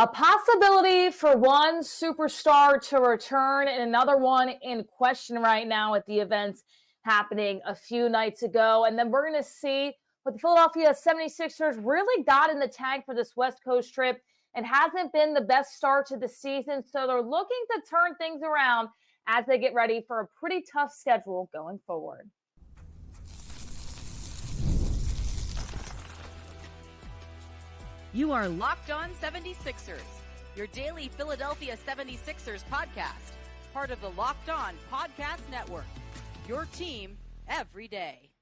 A possibility for one superstar to return and another one in question right now at the events happening a few nights ago. And then we're going to see what the Philadelphia 76ers really got in the tank for this West Coast trip and hasn't been the best start to the season. So they're looking to turn things around as they get ready for a pretty tough schedule going forward. You are Locked On 76ers, your daily Philadelphia 76ers podcast, part of the Locked On Podcast Network, your team every day.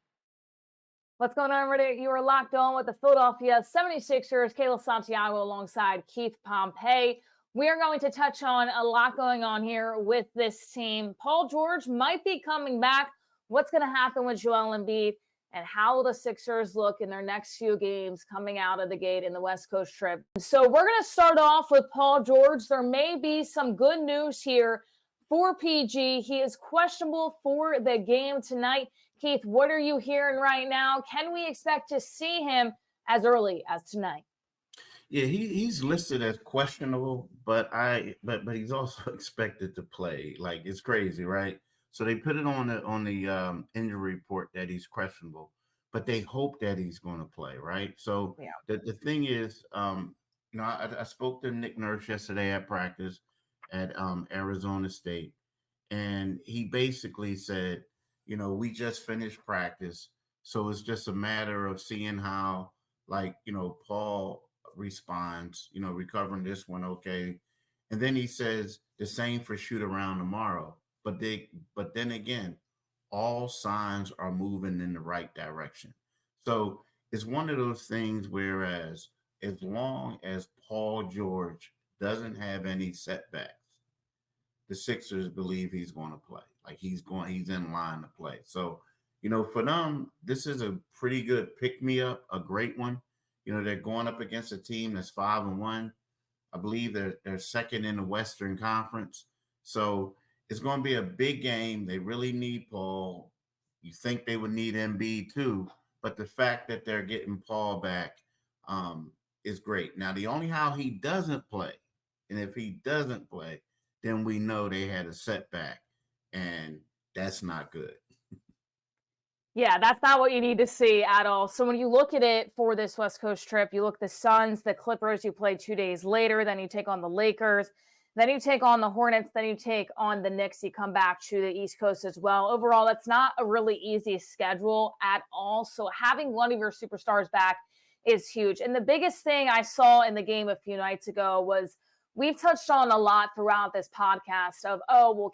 What's going on, everybody? You are Locked On with the Philadelphia 76ers, Kayla Santiago alongside Keith Pompey. We are going to touch on a lot going on here with this team. Paul George might be coming back. What's going to happen with Joel Embiid? And how will the Sixers look in their next few games coming out of the gate in the West Coast trip? So we're going to start off with Paul George. There may be some good news here for PG. He is questionable for the game tonight. Keith, what are you hearing right now? Can we expect to see him as early as tonight? Yeah, he's listed as questionable, but he's also expected to play. Like, it's crazy, right? So they put it on the injury report that he's questionable, but they hope that he's going to play, right? So yeah. The thing is, I spoke to Nick Nurse yesterday at practice at Arizona State, and he basically said, we just finished practice, so it's just a matter of seeing how, Paul responds, recovering this one, okay. And then he says the same for shoot around tomorrow. But then again, all signs are moving in the right direction. So it's one of those things, whereas as long as Paul George doesn't have any setbacks, the Sixers believe he's going to play. He's in line to play. So, for them, this is a pretty good pick-me-up, a great one. They're going up against a team that's 5-1. I believe they're second in the Western Conference. So it's going to be a big game. They really need Paul. You think they would need Embiid too, but the fact that they're getting Paul back is great. Now, the only how he doesn't play, and if he doesn't play, then we know they had a setback, and that's not good. Yeah, that's not what you need to see at all. So when you look at it for this West Coast trip, you look at the Suns, the Clippers, you play 2 days later, then you take on the Lakers, then you take on the Hornets, then you take on the Knicks, you come back to the East Coast as well. Overall, that's not a really easy schedule at all. So having one of your superstars back is huge. And the biggest thing I saw in the game a few nights ago was we've touched on a lot throughout this podcast of,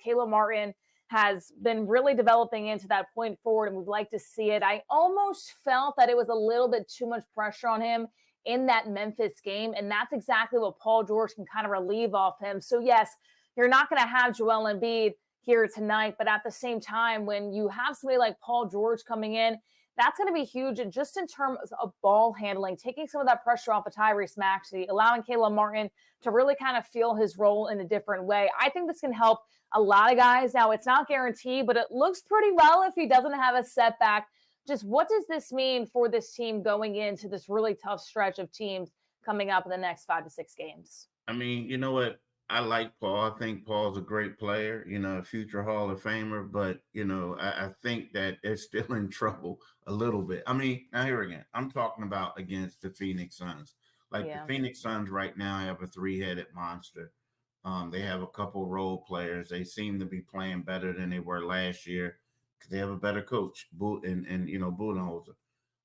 Caleb Martin has been really developing into that point forward, and we'd like to see it. I almost felt that it was a little bit too much pressure on him in that Memphis game, and that's exactly what Paul George can kind of relieve off him. So yes, you're not going to have Joel Embiid here tonight, but at the same time, when you have somebody like Paul George coming in, that's going to be huge. And just in terms of ball handling, taking some of that pressure off of Tyrese Maxiells, allowing Caleb Martin to really kind of feel his role in a different way. I think this can help a lot of guys. Now, it's not guaranteed, but it looks pretty well if he doesn't have a setback. Just what does this mean for this team going into this really tough stretch of teams coming up in the next 5 to 6 games? I mean, you know what? I like Paul. I think Paul's a great player, a future Hall of Famer, but, I think that they're still in trouble a little bit. I mean, now here again, I'm talking about against the Phoenix Suns. The Phoenix Suns right now have a 3-headed monster. They have a couple role players. They seem to be playing better than they were last year because they have a better coach, Budenholzer.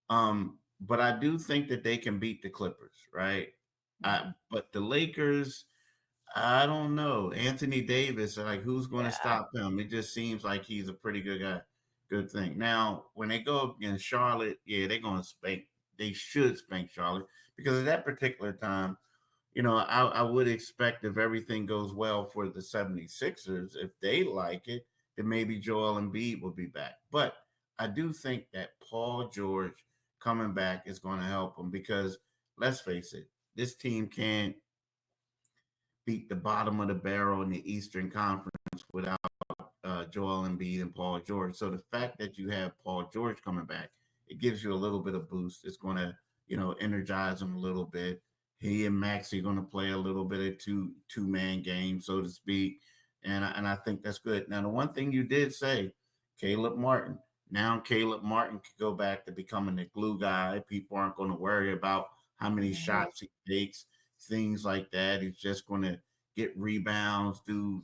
But I do think that they can beat the Clippers, right? But the Lakers, I don't know. Anthony Davis, who's going to stop him? It just seems like he's a pretty good guy. Good thing. Now, when they go up against Charlotte, they're going to spank. They should spank Charlotte because at that particular time, I would expect if everything goes well for the 76ers, if they like it, then maybe Joel Embiid will be back. But I do think that Paul George coming back is going to help them because, let's face it, this team can't beat the bottom of the barrel in the Eastern Conference without Joel Embiid and Paul George. So the fact that you have Paul George coming back, it gives you a little bit of boost. It's going to, energize them a little bit. He and Maxey going to play a little bit of two-man game, so to speak, and I think that's good. Now, the one thing you did say, Caleb Martin. Now Caleb Martin could go back to becoming the glue guy. People aren't going to worry about how many Mhm. shots he takes, things like that. He's just going to get rebounds, do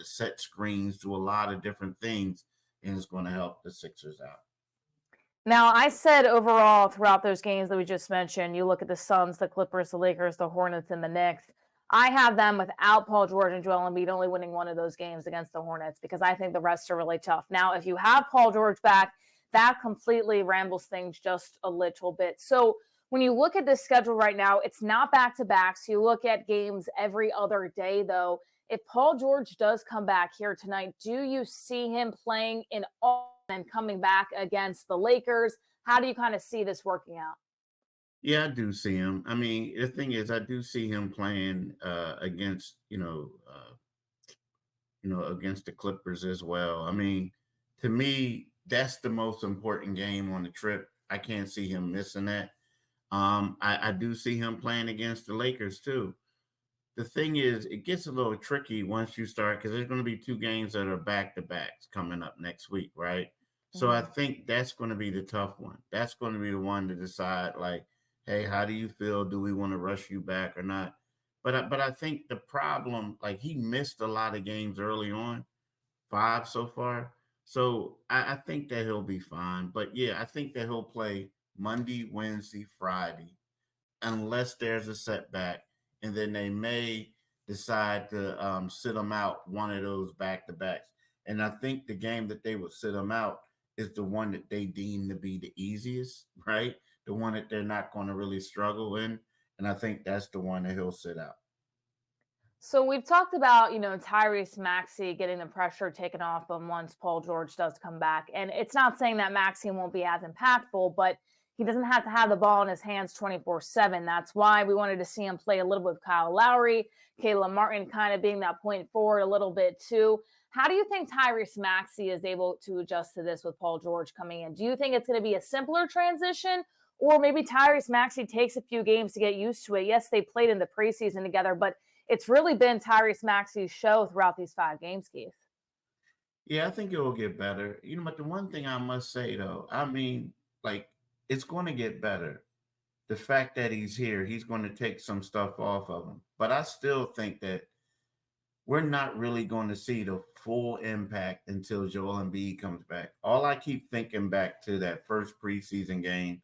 set screens, do a lot of different things, and it's going to help the Sixers out. Now, I said overall throughout those games that we just mentioned, you look at the Suns, the Clippers, the Lakers, the Hornets, and the Knicks. I have them without Paul George and Joel Embiid only winning one of those games against the Hornets because I think the rest are really tough. Now, if you have Paul George back, that completely rambles things just a little bit. So when you look at this schedule right now, it's not back to back. So you look at games every other day, though. If Paul George does come back here tonight, do you see him playing in all and coming back against the Lakers? How do you kind of see this working out? Yeah, I do see him. I mean, the thing is, I do see him playing against, against the Clippers as well. I mean, to me, that's the most important game on the trip. I can't see him missing that. I do see him playing against the Lakers too. The thing is, it gets a little tricky once you start because there's going to be two games that are back to backs coming up next week, right? So I Mhm. think that's going to be the tough one. That's going to be the one to decide, like, hey, how do you feel? Do we want to rush you back or not? But I think the problem, like, he missed a lot of games early on, five so far. So I think that he'll be fine. But yeah, I think that he'll play Monday, Wednesday, Friday unless there's a setback, and then they may decide to sit them out one of those back to backs. And I think the game that they would sit them out is the one that they deem to be the easiest, right? The one that they're not going to really struggle in. And I think that's the one that he'll sit out. So we've talked about, Tyrese Maxey getting the pressure taken off him once Paul George does come back. And it's not saying that Maxey won't be as impactful, but he doesn't have to have the ball in his hands 24/7. That's why we wanted to see him play a little bit with Kyle Lowry, Caleb Martin kind of being that point forward a little bit too. How do you think Tyrese Maxey is able to adjust to this with Paul George coming in? Do you think it's going to be a simpler transition? Or maybe Tyrese Maxey takes a few games to get used to it. Yes, they played in the preseason together, but it's really been Tyrese Maxey's show throughout these 5 games, Keith. Yeah, I think it will get better. But the one thing I must say though, I mean, like, it's going to get better. The fact that he's here, he's going to take some stuff off of him. But I still think that we're not really going to see the full impact until Joel Embiid comes back. All I keep thinking back to that first preseason game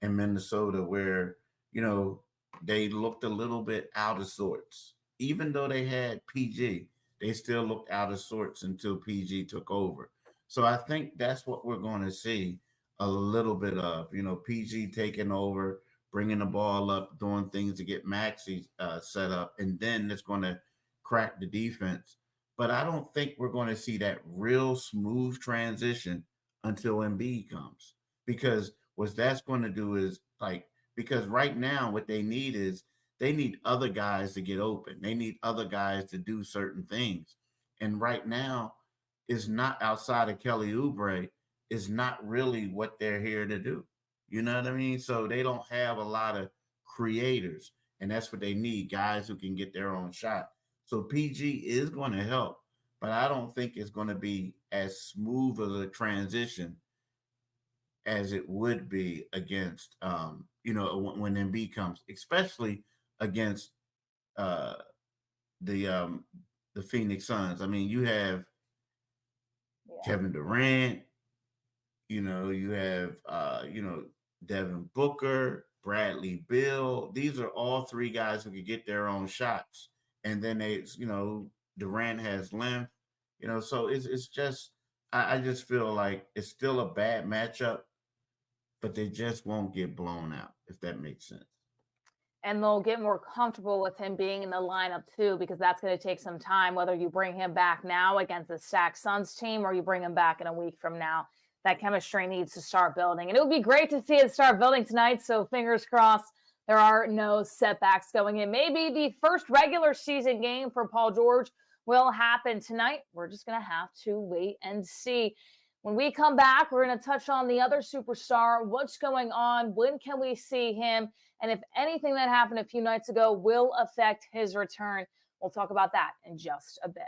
in Minnesota where, you know, they looked a little bit out of sorts. Even though they had PG, they still looked out of sorts until PG took over. So I think that's what we're going to see a little bit of, PG taking over, bringing the ball up, doing things to get Maxi set up, and then it's going to crack the defense. But I don't think we're going to see that real smooth transition until Embiid comes. Because what that's going to do is because right now what they need is they need other guys to get open. They need other guys to do certain things. And right now is not outside of Kelly Oubre is not really what they're here to do. You know what I mean? So they don't have a lot of creators. And that's what they need, guys who can get their own shot. So PG is going to help, but I don't think it's going to be as smooth of a transition as it would be against, when Embiid comes, especially against uh, the um, the Phoenix Suns. I mean, you have Yeah. Kevin Durant, you have Devin Booker, Bradley Bill. These are all three guys who could get their own shots. And then Durant has length, so it's just I just feel like it's still a bad matchup, but they just won't get blown out, if that makes sense. And they'll get more comfortable with him being in the lineup too, because that's going to take some time, whether you bring him back now against the stacked Suns team or you bring him back in a week from now. That chemistry needs to start building. And it would be great to see it start building tonight. So fingers crossed there are no setbacks going in. Maybe the first regular season game for Paul George will happen tonight. We're just going to have to wait and see. When we come back, we're going to touch on the other superstar. What's going on? When can we see him? and if anything that happened a few nights ago will affect his return. We'll talk about that in just a bit.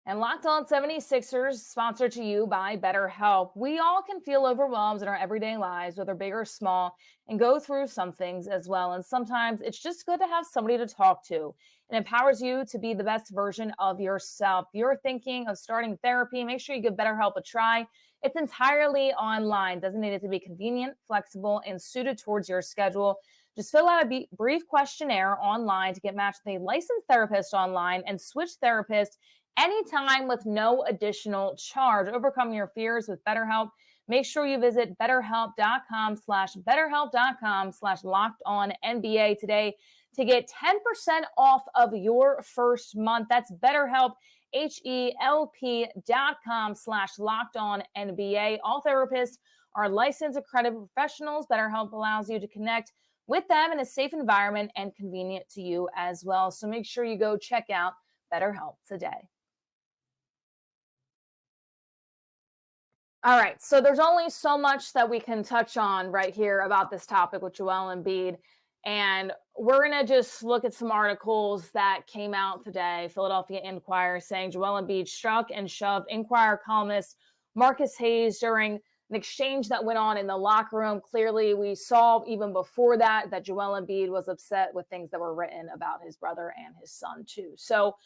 And Locked On 76ers, sponsored to you by BetterHelp. We all can feel overwhelmed in our everyday lives, whether big or small, and go through some things as well. And sometimes it's just good to have somebody to talk to. It empowers you to be the best version of yourself. If you're thinking of starting therapy, make sure you give BetterHelp a try. It's entirely online, doesn't need it to be convenient, flexible, and suited towards your schedule. Just fill out a brief questionnaire online to get matched with a licensed therapist online and switch therapists anytime with no additional charge. Overcome your fears with BetterHelp. Make sure you visit betterhelp.com/lockedonnba today to get 10% off of your first month. That's BetterHelp, HELP.com/lockedonnba. All therapists are licensed accredited professionals. BetterHelp allows you to connect with them in a safe environment and convenient to you as well. So make sure you go check out BetterHelp today. All right, so there's only so much that we can touch on right here about this topic with Joel Embiid. And we're going to just look at some articles that came out today. Philadelphia Inquirer saying Joel Embiid struck and shoved Inquirer columnist Marcus Hayes during an exchange that went on in the locker room. Clearly, we saw even before that Joel Embiid was upset with things that were written about his brother and his son too. So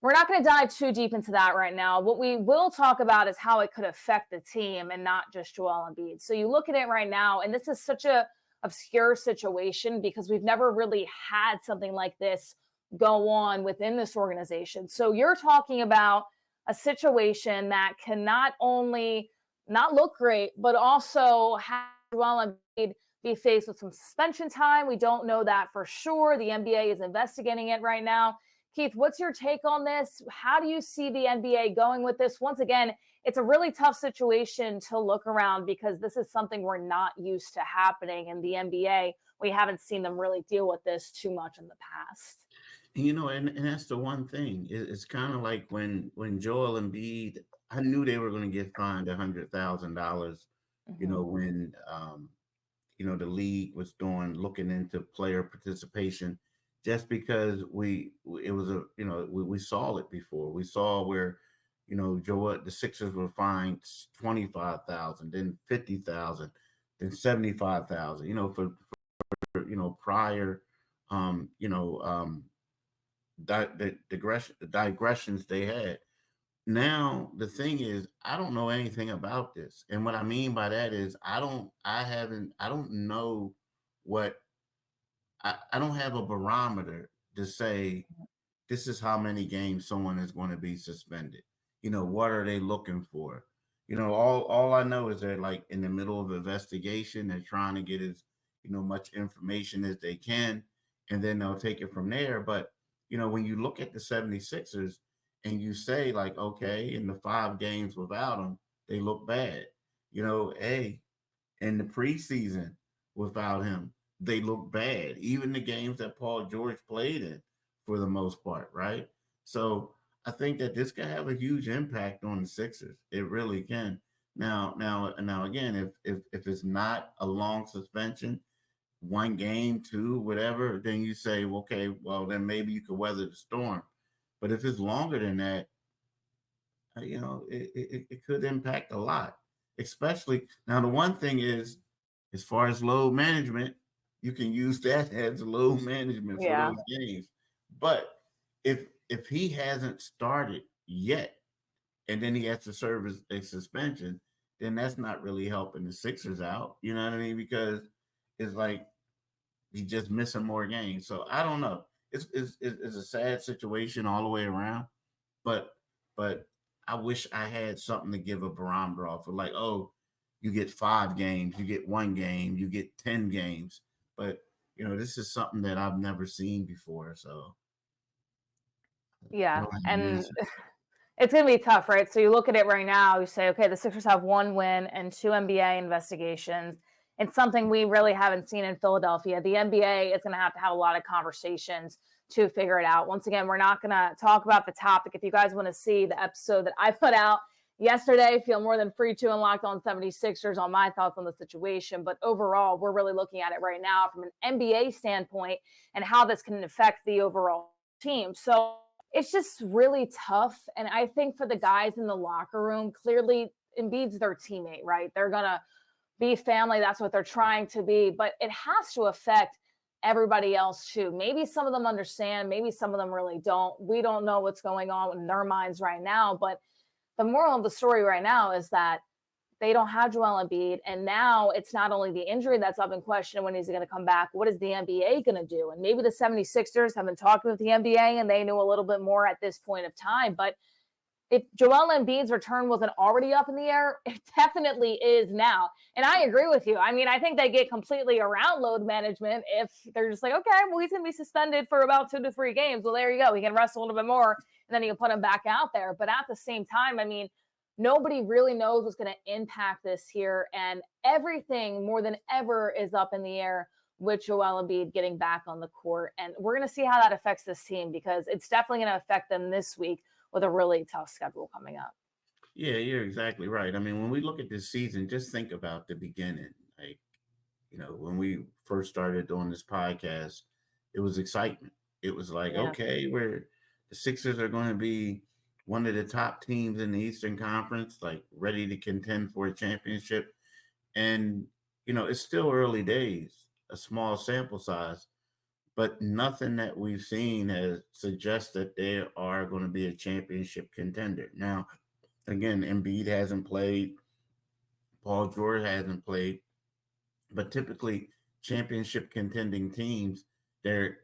we're not going to dive too deep into that right now. What we will talk about is how it could affect the team and not just Joel Embiid. So you look at it right now, and this is such a obscure situation because we've never really had something like this go on within this organization. So you're talking about a situation that can not only not look great, but also have Joel Embiid be faced with some suspension time. We don't know that for sure. The NBA is investigating it right now. Keith, what's your take on this? How do you see the NBA going with this? Once again, it's a really tough situation to look around because this is something we're not used to happening in the NBA. We haven't seen them really deal with this too much in the past. And that's the one thing. It's kind of like when Joel Embiid, I knew they were going to get fined $100,000. When the league was looking into player participation, just because we saw it before. We saw where, the Sixers were fined $25,000, then $50,000, then $75,000. For prior, digressions they had. Now the thing is, I don't know anything about this, and what I mean by that is I don't know what. I don't have a barometer to say this is how many games someone is going to be suspended. What are they looking for? All I know is they're like in the middle of investigation. They're trying to get as much information as they can, and then they'll take it from there. But when you look at the 76ers and you say like, okay, in the 5 games without them, they look bad. Hey, in the preseason without him, they look bad. Even the games that Paul George played in, for the most part, right? So I think that this can have a huge impact on the Sixers. It really can. Now again, if it's not a long suspension, 1 game, 2, whatever, then you say, okay, well then maybe you could weather the storm. But if it's longer than that, it could impact a lot. Especially now, the one thing is, as far as load management, you can use that as load management for those games. But if he hasn't started yet, and then he has to serve a suspension, then that's not really helping the Sixers out. You know what I mean? Because it's like he's just missing more games. So I don't know. It's a sad situation all the way around. But I wish I had something to give a barometer off of, like, oh, you get 5 games, you get 1 game, you get 10 games. But this is something that I've never seen before. So yeah, and it's going to be tough, right? So you look at it right now, you say, okay, the Sixers have 1 win and 2 NBA investigations. It's something we really haven't seen in Philadelphia. The NBA is going to have a lot of conversations to figure it out. Once again, we're not going to talk about the topic. If you guys want to see the episode that I put out yesterday. Feel more than free to and Locked On 76ers on my thoughts on the situation. But overall, we're really looking at it right now from an NBA standpoint and how this can affect the overall team. So it's just really tough. And I think for the guys in the locker room, clearly Embiid's their teammate, right? They're going to be family. That's what they're trying to be. But it has to affect everybody else too. Maybe some of them understand. Maybe some of them really don't. We don't know what's going on in their minds right now. But the moral of the story right now is that they don't have Joel Embiid. And now it's not only the injury that's up in question when he's going to come back. What is the NBA going to do? And maybe the 76ers have been talking with the NBA and they knew a little bit more at this point of time. But if Joel Embiid's return wasn't already up in the air, it definitely is now. And I agree with you. I mean, I think they get completely around load management if they're just like, okay, well, he's going to be suspended for about 2 to 3 games. Well, there you go. He can rest a little bit more, and then you can put him back out there. But at the same time, I mean, nobody really knows what's going to impact this here. And everything more than ever is up in the air with Joel Embiid getting back on the court. And we're going to see how that affects this team because it's definitely going to affect them this week with a really tough schedule coming up. Yeah, you're exactly right. I mean, when we look at this season, just think about the beginning. Like, when we first started doing this podcast, it was excitement. It was like, okay, the Sixers are going to be one of the top teams in the Eastern Conference, like ready to contend for a championship. And, it's still early days, a small sample size, but nothing that we've seen has suggested they are going to be a championship contender. Now, again, Embiid hasn't played, Paul George hasn't played, but typically championship contending teams, their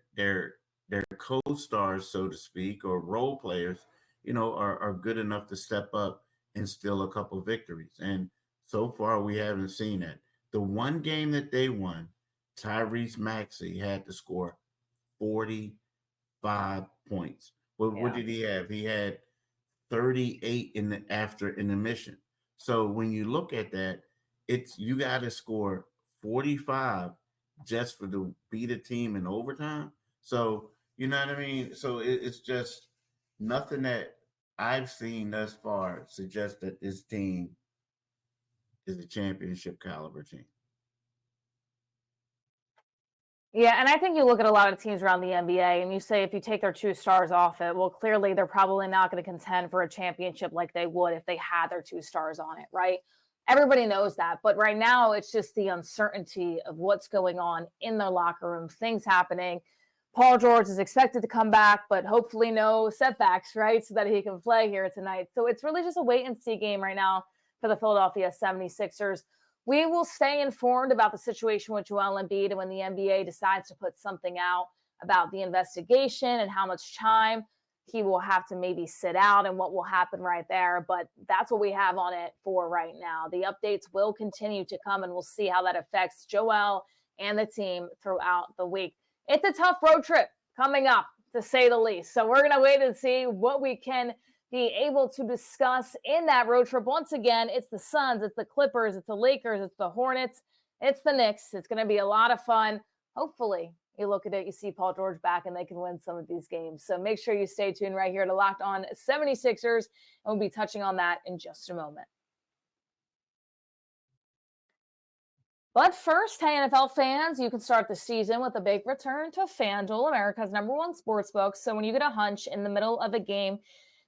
co-stars, so to speak, or role players, are good enough to step up and steal a couple victories. And so far, we haven't seen that. The one game that they won, Tyrese Maxiells had to score 45 points. What did he have? He had 38 in the mission. So when you look at that, you got to score 45 just to beat a team in overtime. So you know what I mean? So it's just nothing that I've seen thus far suggests that this team is a championship caliber team. Yeah, and I think you look at a lot of teams around the NBA and you say if you take their 2 stars off it, well, clearly they're probably not going to contend for a championship like they would if they had their 2 stars on it, right? Everybody knows that. But right now, it's just the uncertainty of what's going on in their locker room, things happening. Paul George is expected to come back, but hopefully no setbacks, right? So that he can play here tonight. So it's really just a wait and see game right now for the Philadelphia 76ers. We will stay informed about the situation with Joel Embiid and when the NBA decides to put something out about the investigation and how much time he will have to maybe sit out and what will happen right there. But that's what we have on it for right now. The updates will continue to come and we'll see how that affects Joel and the team throughout the week. It's a tough road trip coming up, to say the least. So we're going to wait and see what we can be able to discuss in that road trip. Once again, it's the Suns, it's the Clippers, it's the Lakers, it's the Hornets, it's the Knicks. It's going to be a lot of fun. Hopefully, you look at it, you see Paul George back, and they can win some of these games. So make sure you stay tuned right here to Locked On 76ers, and we'll be touching on that in just a moment. But first, hey, NFL fans, you can start the season with a big return to FanDuel, America's #1 sportsbook. So when you get a hunch in the middle of a game,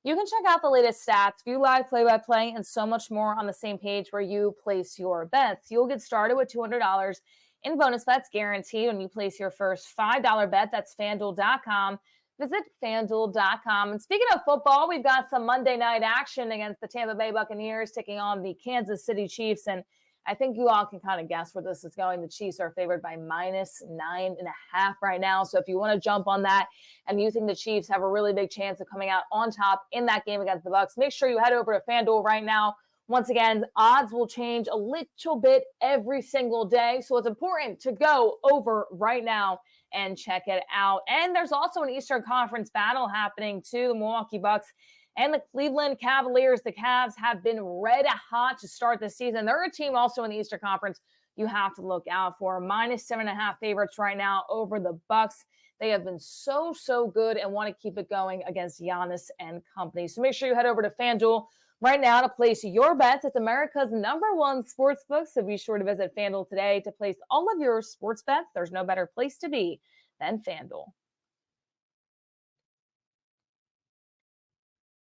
you can check out the latest stats, view live play-by-play, and so much more on the same page where you place your bets. You'll get started with $200 in bonus bets guaranteed when you place your first $5 bet. That's FanDuel.com. Visit FanDuel.com. And speaking of football, we've got some Monday night action against the Tampa Bay Buccaneers taking on the Kansas City Chiefs. And I think you all can kind of guess where this is going. The Chiefs are favored by -9.5 right now. So if you want to jump on that and you think the Chiefs have a really big chance of coming out on top in that game against the Bucs, make sure you head over to FanDuel right now. Once again, odds will change a little bit every single day. So it's important to go over right now and check it out. And there's also an Eastern Conference battle happening too. The Milwaukee Bucks and the Cleveland Cavaliers. The Cavs have been red hot to start the season. They're a team also in the Eastern Conference you have to look out for. -7.5 favorites right now over the Bucks. They have been so good and want to keep it going against Giannis and company. So make sure you head over to FanDuel. Right now, to place your bets, it's America's #1 sports book. So be sure to visit FanDuel today to place all of your sports bets. There's no better place to be than FanDuel.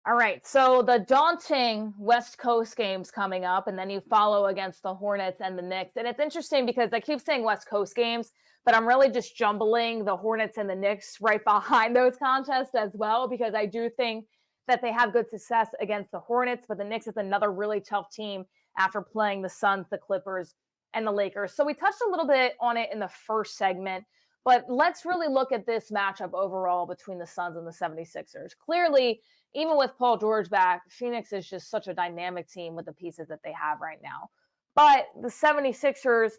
All right, so the daunting West Coast games coming up, and then you follow against the Hornets and the Knicks. And it's interesting because I keep saying West Coast games, but I'm really just jumbling the Hornets and the Knicks right behind those contests as well, because I do think that they have good success against the Hornets, but the Knicks is another really tough team after playing the Suns, the Clippers, and the Lakers. So we touched a little bit on it in the first segment, but let's really look at this matchup overall between the Suns and the 76ers. Clearly, even with Paul George back, Phoenix is just such a dynamic team with the pieces that they have right now. But the 76ers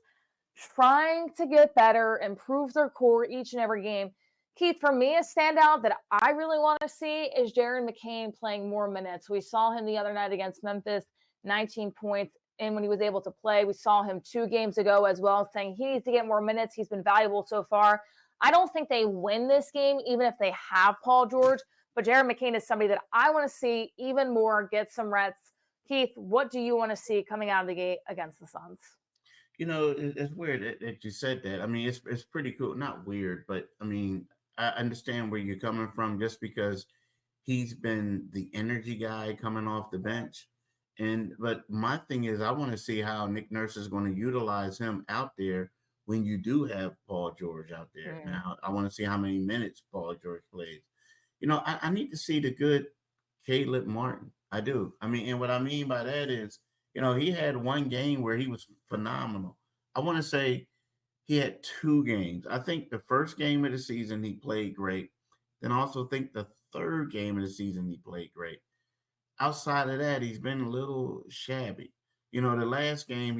trying to get better, improve their core each and every game. Keith, for me, a standout that I really want to see is Jaron McCain playing more minutes. We saw him the other night against Memphis, 19 points. And when he was able to play, we saw him 2 games ago as well, saying he needs to get more minutes. He's been valuable so far. I don't think they win this game, even if they have Paul George. But Jaron McCain is somebody that I want to see even more, get some reps. Keith, what do you want to see coming out of the gate against the Suns? It's weird that you said that. I mean, it's pretty cool. Not weird, but I mean, I understand where you're coming from just because he's been the energy guy coming off the bench. But my thing is, I want to see how Nick Nurse is going to utilize him out there when you do have Paul George out there. Now, I want to see how many minutes Paul George plays. I need to see the good Caleb Martin. I do. I mean, and what I mean by that is, he had one game where he was phenomenal. I want to say he had 2 games. I think the first game of the season he played great. Then I also think the third game of the season he played great. Outside of that, he's been a little shabby. The last game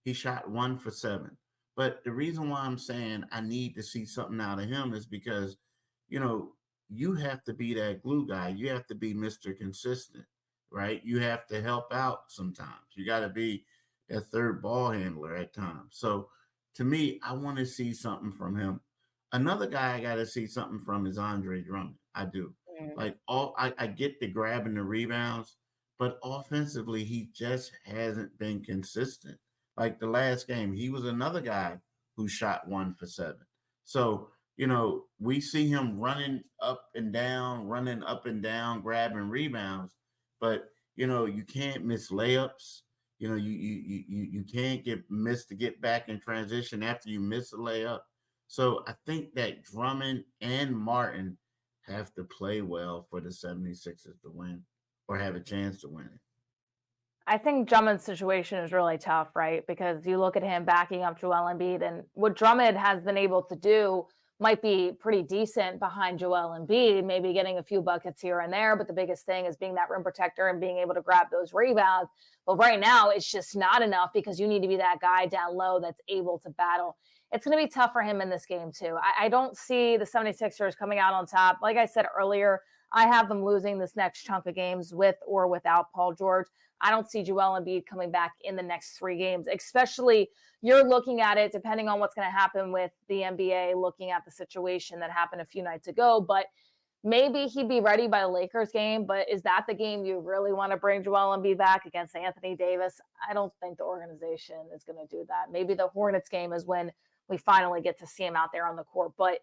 he shot 1 for 7. But the reason why I'm saying I need to see something out of him is because, you have to be that glue guy. You have to be Mr. Consistent, right? You have to help out sometimes. You got to be that third ball handler at times. So to me, I want to see something from him. Another guy I got to see something from is Andre Drummond. I do. Like I get the grabbing the rebounds, but offensively, he just hasn't been consistent. Like the last game, he was another guy who shot 1 for 7. So, we see him running up and down, grabbing rebounds, but you can't miss layups. You can't get missed to get back in transition after you miss a layup. So I think that Drummond and Martin have to play well for the 76ers to win or have a chance to win it. I think Drummond's situation is really tough, right? Because you look at him backing up Joel Embiid, and what Drummond has been able to do might be pretty decent behind Joel Embiid, maybe getting a few buckets here and there. But the biggest thing is being that rim protector and being able to grab those rebounds. But right now, it's just not enough because you need to be that guy down low that's able to battle. It's going to be tough for him in this game, too. I don't see the 76ers coming out on top. Like I said earlier, I have them losing this next chunk of games with or without Paul George. I don't see Joel Embiid coming back in the next 3 games, especially you're looking at it depending on what's going to happen with the NBA, looking at the situation that happened a few nights ago. But maybe he'd be ready by the Lakers game. But is that the game you really want to bring Joel Embiid back against Anthony Davis? I don't think the organization is going to do that. Maybe the Hornets game is when we finally get to see him out there on the court. But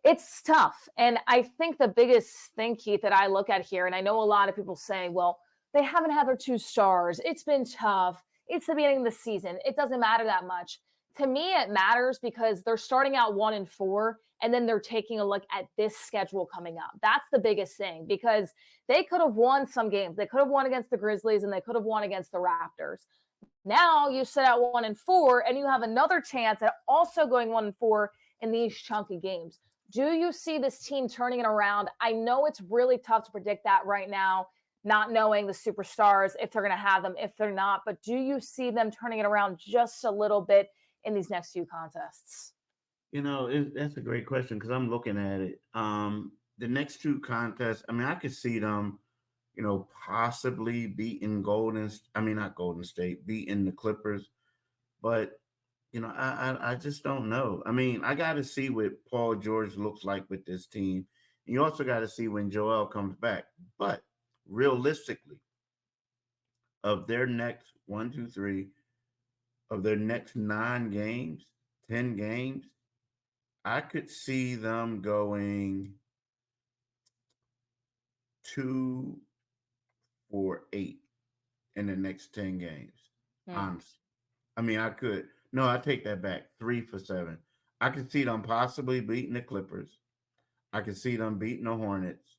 it's tough. And I think the biggest thing, Keith, that I look at here, and I know a lot of people say, well, they haven't had their 2 stars. It's been tough. It's the beginning of the season. It doesn't matter that much. To me, it matters because they're starting out 1-4, and then they're taking a look at this schedule coming up. That's the biggest thing because they could have won some games. They could have won against the Grizzlies, and they could have won against the Raptors. Now you sit at 1-4, and you have another chance at also going 1-4 in these chunky games. Do you see this team turning it around? I know it's really tough to predict that right now, not knowing the superstars, if they're going to have them, if they're not. But do you see them turning it around just a little bit in these next few contests? That's a great question because I'm looking at it. The next 2 contests, I mean, I could see them, possibly beating not Golden State, beating the Clippers. But, I just don't know. I mean, I got to see what Paul George looks like with this team. And you also got to see when Joel comes back. But realistically, of their next 1, 2, 3, of their next 9 games, 10 games, I could see them going 2-for-8 in the next 10 games. Hmm. Honestly, I mean, I could. No, I take that back. 3-for-7. I could see them possibly beating the Clippers. I can see them beating the Hornets,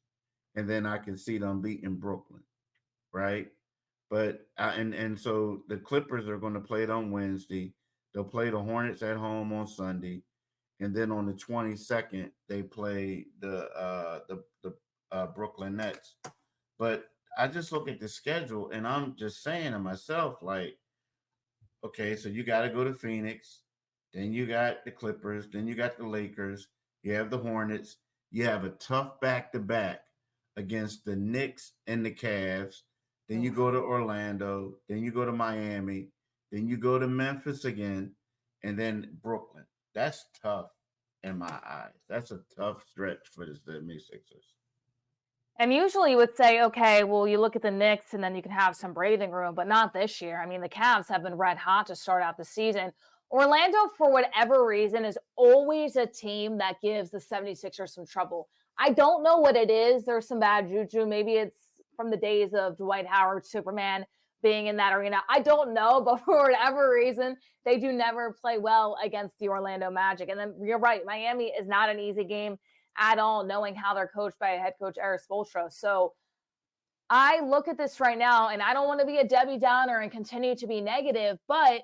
and then I can see them beating Brooklyn, right? But and so the Clippers are going to play it on Wednesday. They'll play the Hornets at home on Sunday, and then on the 22nd they play the Brooklyn Nets. But I just look at the schedule, and I'm just saying to myself, like, okay, so you got to go to Phoenix, then you got the Clippers, then you got the Lakers, you have the Hornets, you have a tough back to back against the Knicks and the Cavs, then you Oof. go to Orlando, then you go to Miami, then you go to Memphis again, and then Brooklyn. That's tough in my eyes. That's a tough stretch for the 76ers. And usually you would say, okay, well, you look at the Knicks and then you can have some breathing room, but not this year. I mean, the Cavs have been red hot to start out the season. Orlando, for whatever reason, is always a team that gives the 76ers some trouble. I don't know what it is. There's some bad juju. Maybe it's from the days of Dwight Howard, Superman being in that arena. I don't know, but for whatever reason, they do never play well against the Orlando Magic. And then you're right, Miami is not an easy game at all, knowing how they're coached by a head coach, Eric Spoelstra. So I look at this right now, and I don't want to be a Debbie Downer and continue to be negative, but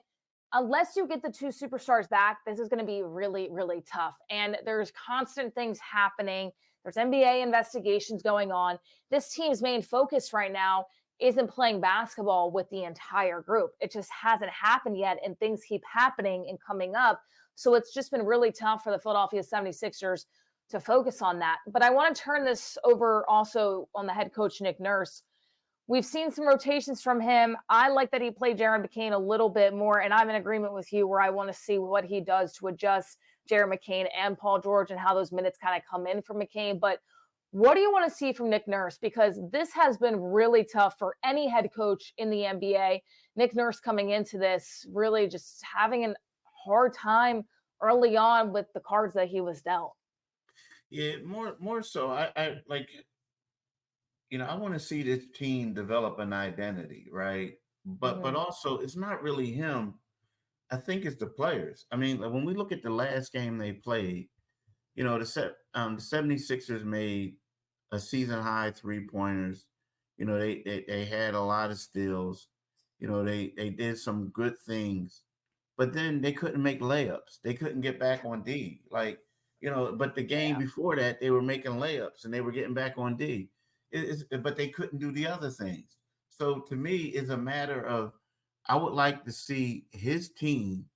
unless you get the two superstars back, this is going to be really, really tough. And there's constant things happening. There's NBA investigations going on. This team's main focus right now isn't playing basketball with the entire group. It just hasn't happened yet, and things keep happening and coming up. So it's just been really tough for the Philadelphia 76ers to focus on that. But I want to turn this over also on the head coach, Nick Nurse. We've seen some rotations from him. I like that he played Jared McCain a little bit more, and I'm in agreement with you where I want to see what he does to adjust Jared McCain and Paul George and how those minutes kind of come in for McCain. But what do you want to see from Nick Nurse? Because this has been really tough for any head coach in the NBA. Nick Nurse coming into this really just having a hard time early on with the cards that he was dealt. Yeah, more so. I like, I want to see this team develop an identity, right? But Mhm. also it's not really him. I think it's the players. I mean, like, when we look at the last game they played, the 76ers made a season high 3-pointers. They had a lot of steals. They did some good things, but then they couldn't make layups. They couldn't get back on D. But the game Yeah. before that, they were making layups and they were getting back on D. But they couldn't do the other things. So to me, it's a matter of, I would like to see his team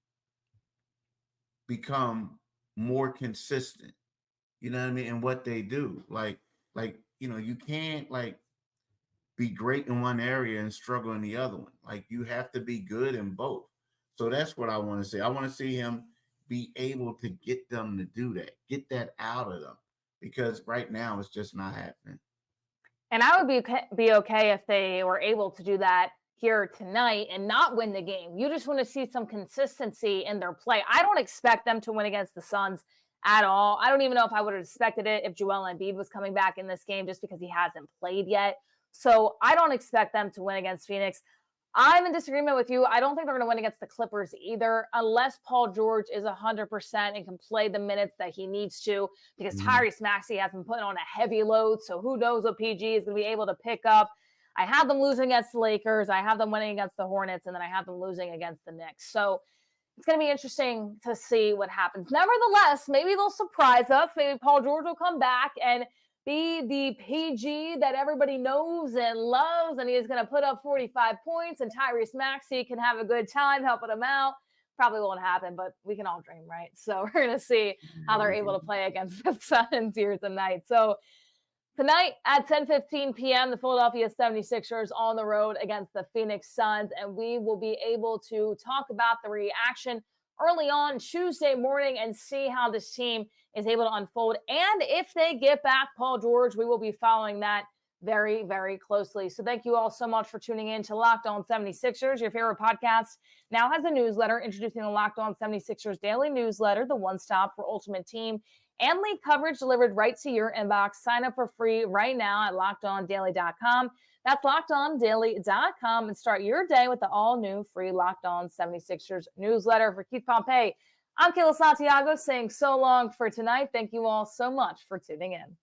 become more consistent. You know what I mean? And what they do. You can't be great in one area and struggle in the other one. Like, you have to be good in both. So that's what I want to see. I want to see him be able to get them to do that, get that out of them, because right now it's just not happening. And I would be okay if they were able to do that here tonight and not win the game. You just want to see some consistency in their play. I don't expect them to win against the Suns at all. I don't even know if I would have expected it if Joel Embiid was coming back in this game just because he hasn't played yet. So I don't expect them to win against Phoenix. I'm in disagreement with you. I don't think they're going to win against the Clippers either, unless Paul George is 100% and can play the minutes that he needs to, because Mhm. Tyrese Maxiells has been putting on a heavy load. So who knows what PG is going to be able to pick up. I have them losing against the Lakers. I have them winning against the Hornets, and then I have them losing against the Knicks. So it's going to be interesting to see what happens. Nevertheless, maybe they'll surprise us. Maybe Paul George will come back and be the PG that everybody knows and loves, and he's going to put up 45 points, and Tyrese Maxey can have a good time helping him out. Probably won't happen, but we can all dream, right? So we're going to see how they're able to play against the Suns here tonight. So tonight at 10:15 p.m., the Philadelphia 76ers on the road against the Phoenix Suns, and we will be able to talk about the reaction early on Tuesday morning and see how this team is able to unfold. And if they get back Paul George, we will be following that very, very closely. So thank you all so much for tuning in to Locked On 76ers. Your favorite podcast now has a newsletter. Introducing the Locked On 76ers daily newsletter, the one-stop for ultimate team and league coverage delivered right to your inbox. Sign up for free right now at lockedondaily.com. That's lockedondaily.com, and start your day with the all-new free Locked On 76ers newsletter. For Keith Pompey, I'm Kayla Santiago saying so long for tonight. Thank you all so much for tuning in.